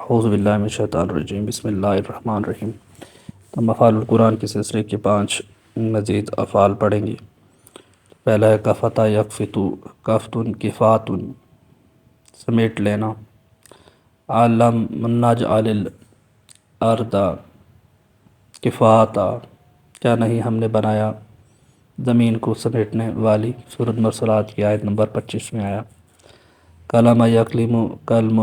اعوذ باللہ من الشیطان الرجیم، بسم اللہ الرحمن الرحیم۔ ہم افعال القرآن کے سلسلے کے 5 مزید افعال پڑھیں گے۔ پہلا ہے کفتا یکفتو، کفتن کفاتن، سمیٹ لینا۔ علم نجعل الارض کفاتا، کیا نہیں ہم نے بنایا زمین کو سمیٹنے والی۔ سورۃ مرسلات کی آیت نمبر 25 میں آیا۔ کلم یکلم کلم،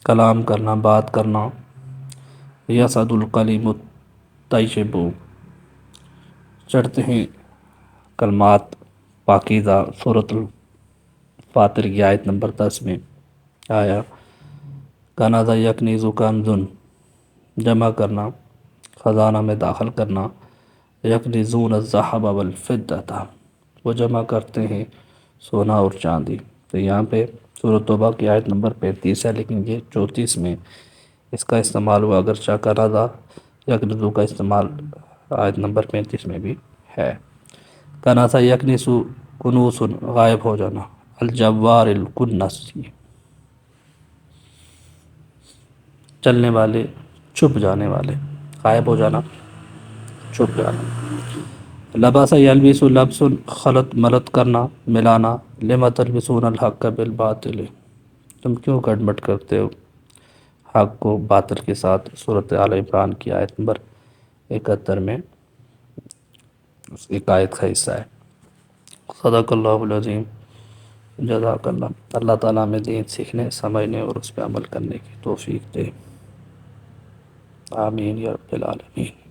کلام کرنا، بات کرنا۔ یصعد الکلم الطیب، چڑھتے ہیں کلمات پاکیزہ۔ سورۃ الفاطر کی آیت نمبر 10 میں آیا۔ کنز یکنز کنزن، جمع کرنا، خزانہ میں داخل کرنا۔ یکنزون الذھب والفضة، وہ جمع کرتے ہیں سونا اور چاندی۔ تو یہاں پہ سورۃ توبہ کی آیت نمبر 35 ہے، لیکن یہ 34 میں اس کا استعمال ہوا، اگرچہ کنز یکنز کا استعمال آیت نمبر 35 میں بھی ہے۔ کنز یکنس کنوس، غائب ہو جانا۔ الجوار الکنس، چلنے والے، چھپ جانے والے، غائب ہو جانا، چھپ جانا۔ لبس یلبس لبس، خلط ملط کرنا، ملانا۔ لم تلبسون الحق بالباطل، تم کیوں گڑبڑ کرتے ہو حق کو باطل کے ساتھ۔ سورۃ آل عمران کی آیت نمبر 71 میں اس ایک آیت کا حصہ ہے۔ صدق اللہ العظیم۔ جزاک اللہ۔ اللہ تعالیٰ ہمیں دین سیکھنے، سمجھنے اور اس پہ عمل کرنے کی توفیق دے۔ آمین یا رب العالمین۔